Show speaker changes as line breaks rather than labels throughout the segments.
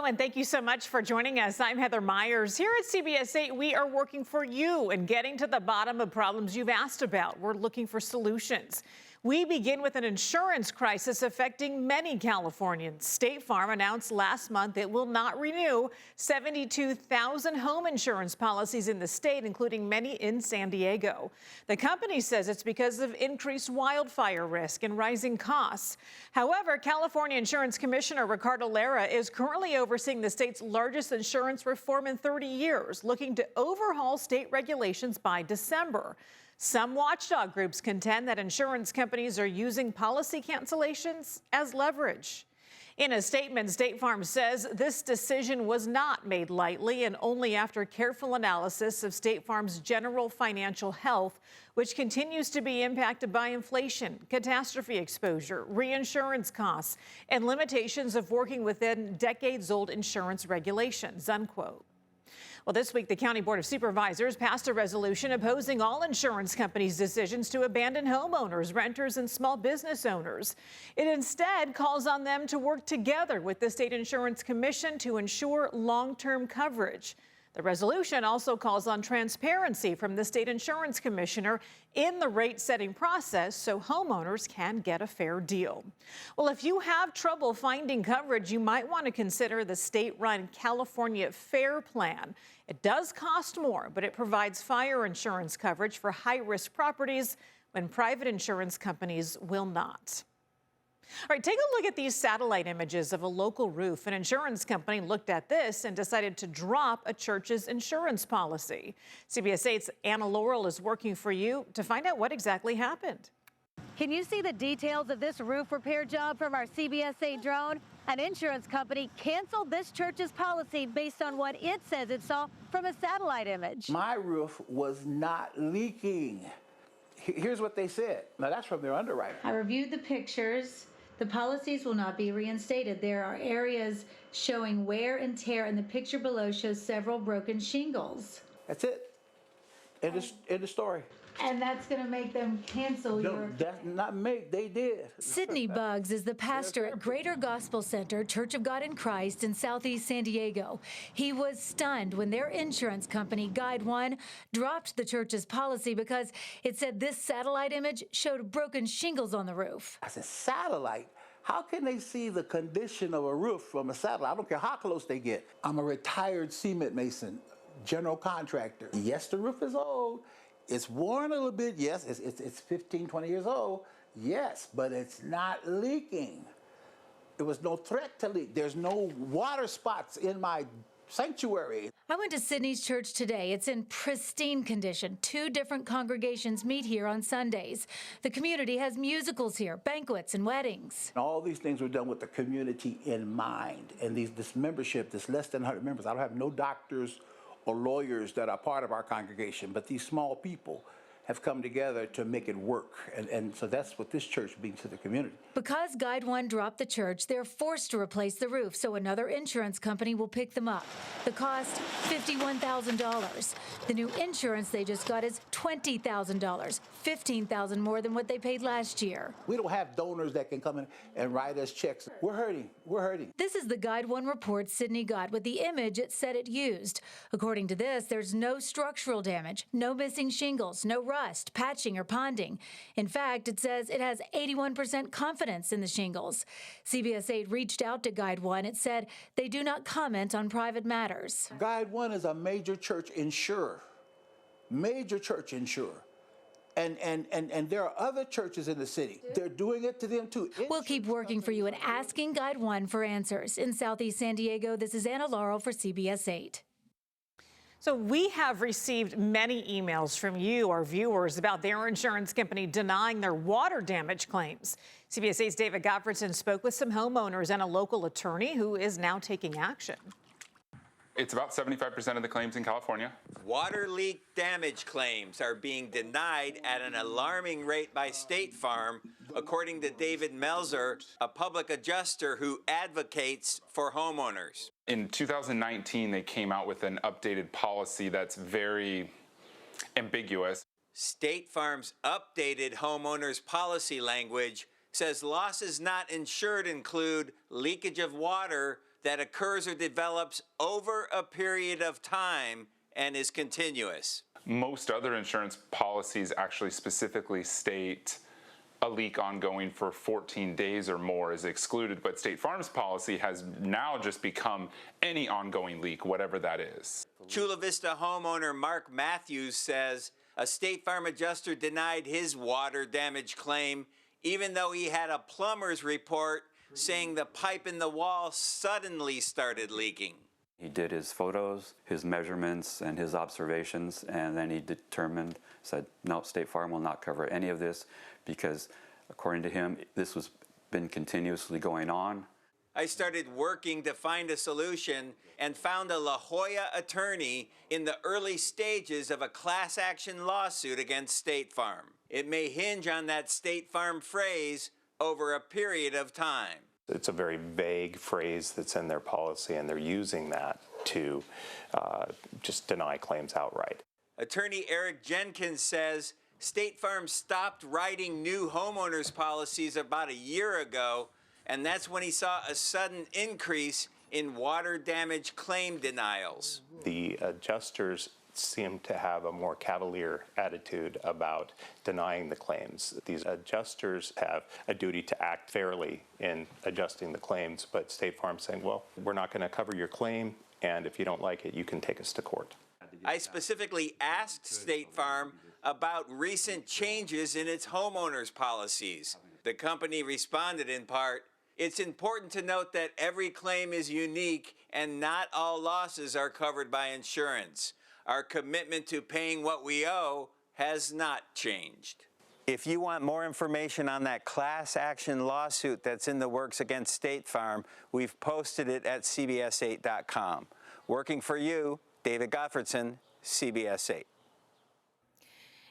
and thank you so much for joining us. I'm Heather Myers. Here at CBS 8, we are working for you and getting to the bottom of problems you've asked about. We're looking for solutions. We begin with an insurance crisis affecting many Californians. State Farm announced last month it will not renew 72,000 home insurance policies in the state, including many in San Diego. The company says it's because of increased wildfire risk and rising costs. However, California Insurance Commissioner Ricardo Lara is currently overseeing the state's largest insurance reform in 30 years, looking to overhaul state regulations by December. Some watchdog groups contend that insurance companies are using policy cancellations as leverage. In a statement, State Farm says this decision was not made lightly and only after careful analysis of State Farm's general financial health, which continues to be impacted by inflation, catastrophe exposure, reinsurance costs, and limitations of working within decades-old insurance regulations, unquote. Well, this week, the County Board of Supervisors passed a resolution opposing all insurance companies' decisions to abandon homeowners, renters, and small business owners. It instead calls on them to work together with the State Insurance Commission to ensure long-term coverage. The resolution also calls on transparency from the State Insurance Commissioner in the rate-setting process so homeowners can get a fair deal. Well, if you have trouble finding coverage, you might want to consider the state-run California FAIR plan. It does cost more, but it provides fire insurance coverage for high-risk properties when private insurance companies will not. All right, take a look at these satellite images of a local roof. An insurance company looked at this and decided to drop a church's insurance policy. CBS 8's Anna Laurel is working for you to find out what exactly happened.
Can you see the details of this roof repair job from our CBS 8 drone? An insurance company canceled this church's policy based on what it says it saw from a satellite image.
My roof was not leaking. Here's what they said. Now, that's from their underwriter.
I reviewed the pictures. The policies will not be reinstated. There are areas showing wear and tear, and the picture below shows several broken shingles.
That's it. End of story.
And that's going to make them cancel
No,
your...
that's not make. They did.
Sidney Buggs is the pastor at Greater Gospel Center, Church of God in Christ in Southeast San Diego. He was stunned when their insurance company, Guide One, dropped the church's policy because it said this satellite image showed broken shingles on the roof.
I said, satellite? How can they see the condition of a roof from a satellite? I don't care how close they get. I'm a retired cement mason, general contractor. Yes, the roof is old. It's worn a little bit, yes, it's 15, 20 years old, yes, but it's not leaking. There was no threat to leak. There's no water spots in my sanctuary.
I went to Sidney's church today. It's in pristine condition. 2 different congregations meet here on Sundays. The community has musicals here, banquets and weddings.
All these things were done with the community in mind. And this membership, this less than 100 members, I don't have no doctors or lawyers that are part of our congregation, but these small people have come together to make it work. And so that's what this church means to the community.
Because Guide One dropped the church, they're forced to replace the roof, so another insurance company will pick them up. The cost, $51,000. The new insurance they just got is $20,000, $15,000 more than what they paid last year.
We don't have donors that can come in and write us checks. We're hurting. We're hurting.
This is the Guide One report Sidney got with the image it said it used. According to this, there's no structural damage, no missing shingles, no rust, patching, or ponding. In fact, it says it has 81% confidence in the shingles. CBS 8 reached out to Guide One. It said they do not comment on private matters.
Guide One is a major church insurer. Major church insurer. And there are other churches in the city. They're doing it to them too.
We'll keep working for you and asking Guide One for answers. In Southeast San Diego, this is Anna Laurel for CBS 8.
So we have received many emails from you, our viewers, about their insurance company denying their water damage claims. CBS 8's David Gottfredson spoke with some homeowners and a local attorney who is now taking action.
It's about 75% of the claims in California.
Water leak damage claims are being denied at an alarming rate by State Farm, according to David Melzer, a public adjuster who advocates for homeowners.
In 2019, they came out with an updated policy that's very ambiguous.
State Farm's updated homeowners policy language says losses not insured include leakage of water, that occurs or develops over a period of time and is continuous.
Most other insurance policies actually specifically state a leak ongoing for 14 days or more is excluded, but State Farm's policy has now just become any ongoing leak, whatever that is.
Chula Vista homeowner Mark Matthews says a State Farm adjuster denied his water damage claim, even though he had a plumber's report saying the pipe in the wall suddenly started leaking.
He did his photos, his measurements, and his observations, and then he said, no, State Farm will not cover any of this because, according to him, this was been continuously going on.
I started working to find a solution and found a La Jolla attorney in the early stages of a class action lawsuit against State Farm. It may hinge on that State Farm phrase, over a period of time.
It's a very vague phrase that's in their policy, and they're using that to just deny claims outright.
Attorney Eric Jenkins says State Farm stopped writing new homeowners policies about a year ago, and that's when he saw a sudden increase in water damage claim denials.
The adjusters seem to have a more cavalier attitude about denying the claims. These adjusters have a duty to act fairly in adjusting the claims, but State Farm saying, well, we're not going to cover your claim, and if you don't like it, you can take us to court.
I specifically asked State Farm about recent changes in its homeowners policies. The company responded in part, "It's important to note that every claim is unique and not all losses are covered by insurance. Our commitment to paying what we owe has not changed." If you want more information on that class action lawsuit that's in the works against State Farm, we've posted it at CBS8.com. Working for you, David Gottfredson, CBS 8.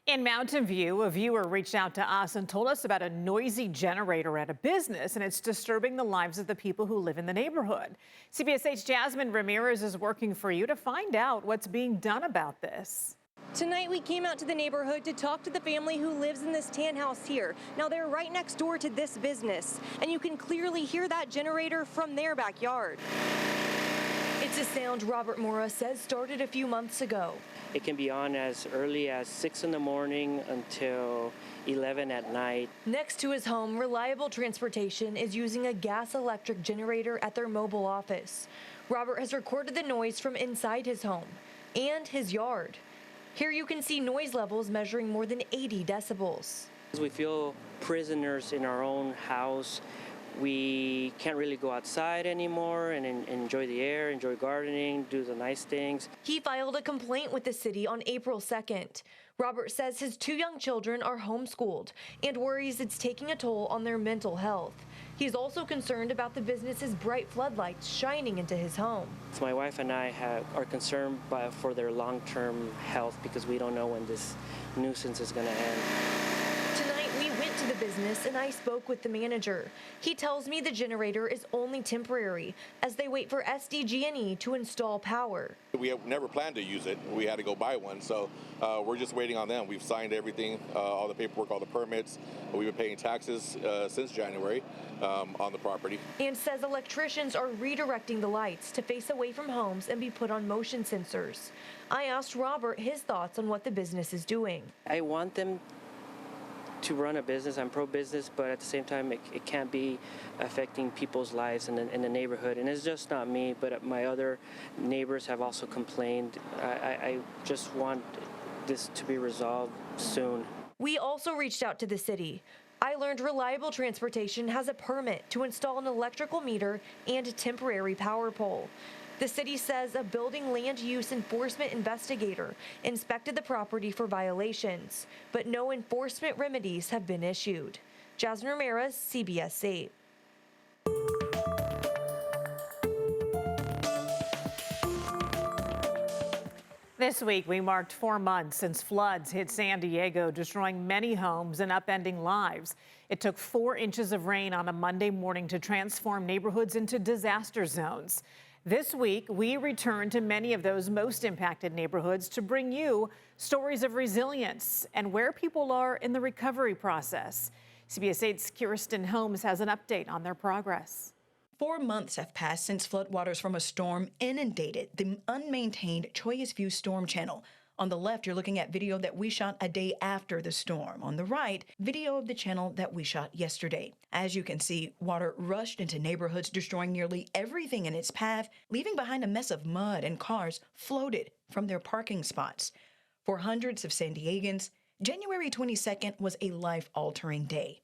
In Mountain View, a viewer reached out to us and told us about a noisy generator at a business, and it's disturbing the lives of the people who live in the neighborhood. CBS 8's Jasmine Ramirez is working for you to find out what's being done about this.
Tonight we came out to the neighborhood to talk to the family who lives in this tan house here. Now they're right next door to this business, and you can clearly hear that generator from their backyard. It's a sound Robert Mora says started a few months ago.
It can be on as early as 6 in the morning until 11 at night.
Next to his home, Reliable Transportation is using a gas-electric generator at their mobile office. Robert has recorded the noise from inside his home and his yard. Here you can see noise levels measuring more than 80 decibels.
We feel prisoners in our own house. We can't really go outside anymore and enjoy the air, enjoy gardening, do the nice things.
He filed a complaint with the city on April 2nd. Robert says his 2 young children are homeschooled and worries it's taking a toll on their mental health. He's also concerned about the business's bright floodlights shining into his home.
My wife and I are concerned for their long-term health because we don't know when this nuisance is going to end.
Tonight, we went to the business and I spoke with the manager. He tells me the generator is only temporary as they wait for SDG&E to install power.
We have never planned to use it. We had to go buy one, so we're just waiting on them. We've signed everything, all the paperwork, all the permits. We've been paying taxes since January on the property.
And says electricians are redirecting the lights to face away from homes and be put on motion sensors. I asked Robert his thoughts on what the business is doing.
I want them to run a business. I'm pro-business, but at the same time, it can't be affecting people's lives in the neighborhood. And it's just not me, but my other neighbors have also complained. I just want this to be resolved soon.
We also reached out to the city. I learned Reliable Transportation has a permit to install an electrical meter and a temporary power pole. The city says a building land use enforcement investigator inspected the property for violations, but no enforcement remedies have been issued. Jasmine Ramirez, CBS 8.
This week, we marked 4 months since floods hit San Diego, destroying many homes and upending lives. It took 4 inches of rain on a Monday morning to transform neighborhoods into disaster zones. This week, we return to many of those most impacted neighborhoods to bring you stories of resilience and where people are in the recovery process. CBS 8's Kirsten Holmes has an update on their progress.
4 months have passed since floodwaters from a storm inundated the unmaintained Choyes View storm channel. On the left, you're looking at video that we shot a day after the storm. On the right, video of the channel that we shot yesterday. As you can see, water rushed into neighborhoods, destroying nearly everything in its path, leaving behind a mess of mud, and cars floated from their parking spots. For hundreds of San Diegans, January 22nd was a life-altering day.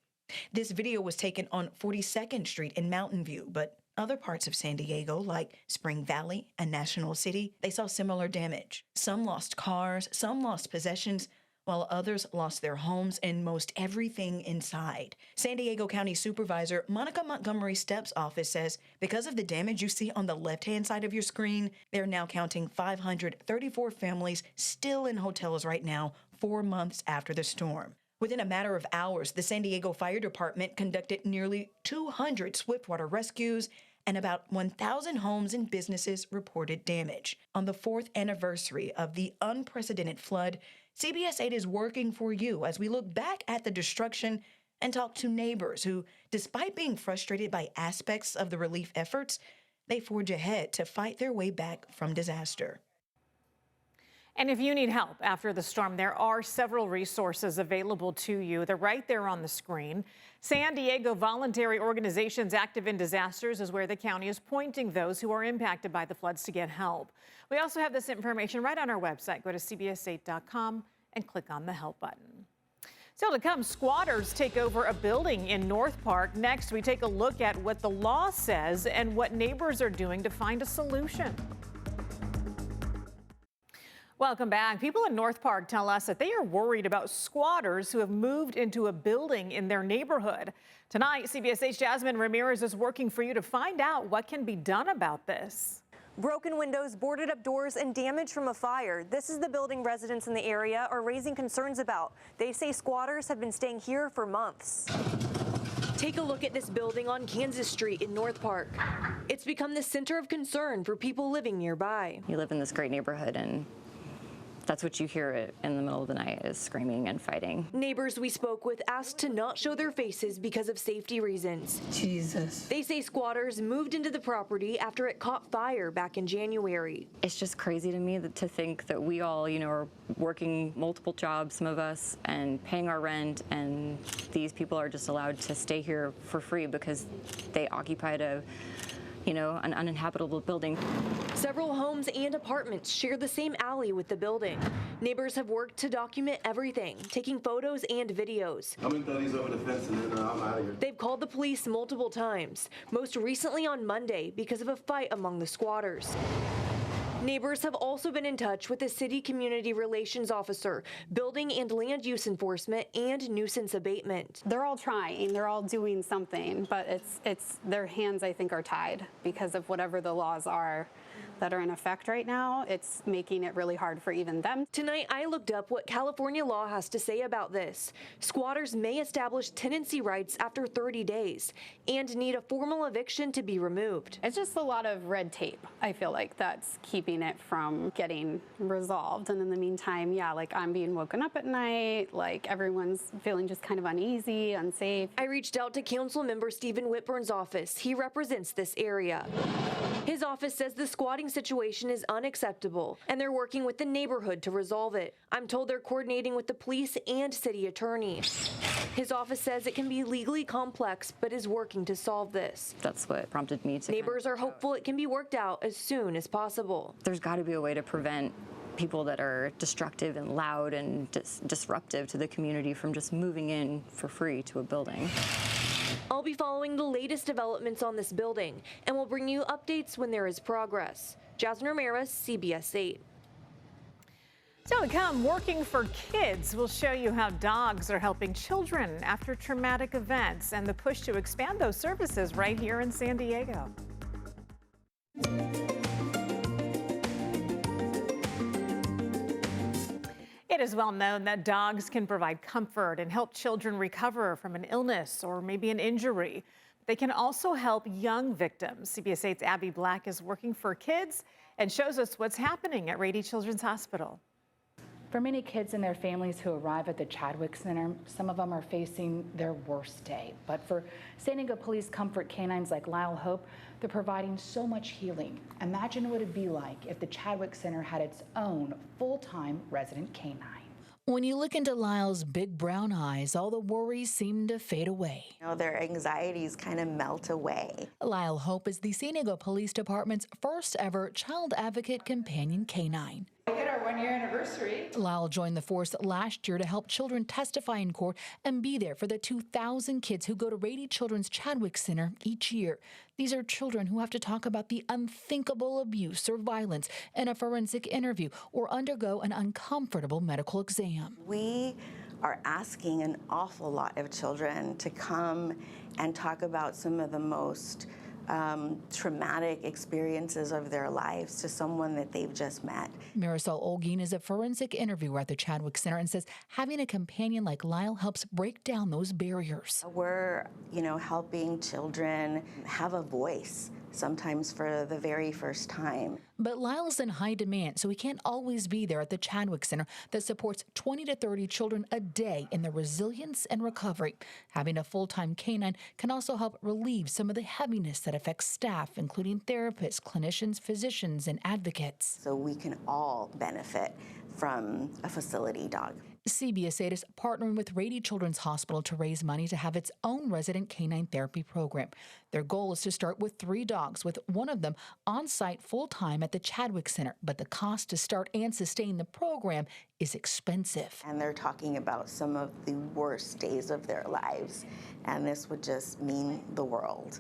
This video was taken on 42nd Street in Mountain View, but other parts of San Diego, like Spring Valley and National City, they saw similar damage. Some lost cars, some lost possessions, while others lost their homes and most everything inside. San Diego County Supervisor Monica Montgomery Stepp's office says because of the damage you see on the left-hand side of your screen, they're now counting 534 families still in hotels right now, 4 months after the storm. Within a matter of hours, the San Diego Fire Department conducted nearly 200 swiftwater rescues, and about 1,000 homes and businesses reported damage. On the 4th anniversary of the unprecedented flood, CBS 8 is working for you as we look back at the destruction and talk to neighbors who, despite being frustrated by aspects of the relief efforts, they forge ahead to fight their way back from disaster.
And if you need help after the storm, there are several resources available to you. They're right there on the screen. San Diego Voluntary Organizations Active in Disasters is where the county is pointing those who are impacted by the floods to get help. We also have this information right on our website. Go to cbs8.com and click on the help button. Still to come, squatters take over a building in North Park. Next, we take a look at what the law says and what neighbors are doing to find a solution. Welcome back. People in North Park tell us that they are worried about squatters who have moved into a building in their neighborhood. Tonight, CBS 8's Jasmine Ramirez is working for you to find out what can be done about this.
Broken windows, boarded up doors, and damage from a fire. This is the building residents in the area are raising concerns about. They say squatters have been staying here for months. Take a look at this building on Kansas Street in North Park. It's become the center of concern for people living nearby.
You live in this great neighborhood, and that's what you hear in the middle of the night, is screaming and fighting.
Neighbors we spoke with asked to not show their faces because of safety reasons.
Jesus.
They say squatters moved into the property after it caught fire back in January.
It's just crazy to me to think that we all, are working multiple jobs, some of us, and paying our rent, and these people are just allowed to stay here for free because they occupied an uninhabitable building.
Several homes and apartments share the same alley with the building. Neighbors have worked to document everything, taking photos and videos.
I'm gonna throw these over the fence and then I'm out of here.
They've called the police multiple times, most recently on Monday because of a fight among the squatters. Neighbors have also been in touch with the city community relations officer, building and land use enforcement, and nuisance abatement.
They're all trying, they're all doing something, but it's their hands, I think, are tied because of whatever the laws are that are in effect right now. It's making it really hard for even them.
Tonight, I looked up what California law has to say about this. Squatters may establish tenancy rights after 30 days and need a formal eviction to be removed.
It's just a lot of red tape, I feel like, that's keeping it from getting resolved. And in the meantime, I'm being woken up at night, everyone's feeling just kind of uneasy, unsafe.
I reached out to council member Stephen Whitburn's office. He represents this area. His office says the squatting situation is unacceptable, and they're working with the neighborhood to resolve it. I'm told they're coordinating with the police and city attorney. His office says it can be legally complex, but is working to solve this.
That's what prompted me to.
Neighbors are hopeful it can be worked out as soon as possible.
There's got to be a way to prevent people that are destructive and loud and disruptive to the community from just moving in for free to a building.
I'll be following the latest developments on this building, and will bring you updates when there is progress. Jasmine Ramirez, CBS 8.
So to come, Working for Kids will show you how dogs are helping children after traumatic events and the push to expand those services right here in San Diego. It is well known that dogs can provide comfort and help children recover from an illness or maybe an injury. They can also help young victims. CBS 8's Abby Black is Working for Kids and shows us what's happening at Rady Children's Hospital.
For many kids and their families who arrive at the Chadwick Center, some of them are facing their worst day. But for San Diego Police Comfort Canines like Lyle Hope, they're providing so much healing. Imagine what it'd be like if the Chadwick Center had its own full-time resident canine.
When you look into Lyle's big brown eyes, all the worries seem to fade away.
Their anxieties kind of melt away.
Lyle Hope is the San Diego Police Department's first ever child advocate companion canine.
We hit our 1-year anniversary.
Lyle joined the force last year to help children testify in court and be there for the 2,000 kids who go to Rady Children's Chadwick Center each year. These are children who have to talk about the unthinkable abuse or violence in a forensic interview or undergo an uncomfortable medical exam.
We are asking an awful lot of children to come and talk about some of the most traumatic experiences of their lives to someone that they've just met.
Marisol Olguin is a forensic interviewer at the Chadwick Center and says having a companion like Lyle helps break down those barriers.
We're, helping children have a voice, sometimes for the very first time.
But Lyle is in high demand, so he can't always be there at the Chadwick Center that supports 20 to 30 children a day in their resilience and recovery. Having a full-time canine can also help relieve some of the heaviness that affects staff, including therapists, clinicians, physicians, and advocates.
So we can all benefit from a facility dog.
CBS 8 is partnering with Rady Children's Hospital to raise money to have its own resident canine therapy program. Their goal is to start with 3 dogs, with one of them on-site full-time at the Chadwick Center. But the cost to start and sustain the program is expensive.
And they're talking about some of the worst days of their lives. And this would just mean the world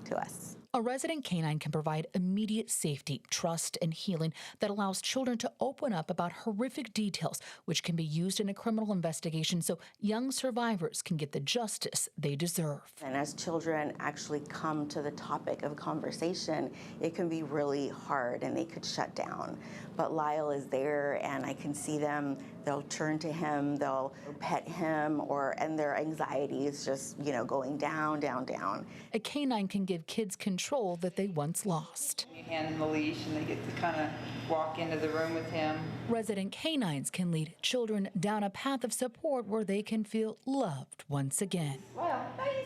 to us.
A resident canine can provide immediate safety, trust, and healing that allows children to open up about horrific details, which can be used in a criminal investigation so young survivors can get the justice they deserve.
And as children actually come to the topic of conversation, it can be really hard and they could shut down. But Lyle is there and I can see them. They'll turn to him, they'll pet him, and their anxiety is just, going down, down, down.
A canine can give kids control that they once lost.
You hand them the leash and they get to kind of walk into the room with him.
Resident canines can lead children down a path of support where they can feel loved once again.
Well, nice.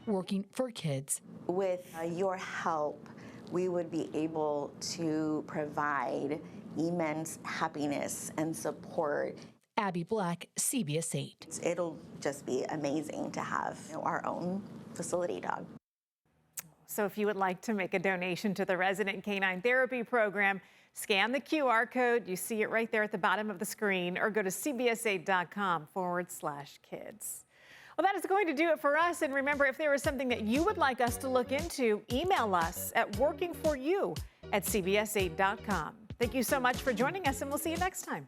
Working for kids.
With your help, we would be able to provide immense happiness and support.
Abby Black, CBS 8.
It'll just be amazing to have our own facility dog.
So if you would like to make a donation to the Resident Canine Therapy Program, scan the QR code. You see it right there at the bottom of the screen, or go to cbs8.com/kids. Well, that is going to do it for us. And remember, if there is something that you would like us to look into, email us at workingforyou@cbs8.com. Thank you so much for joining us, and we'll see you next time.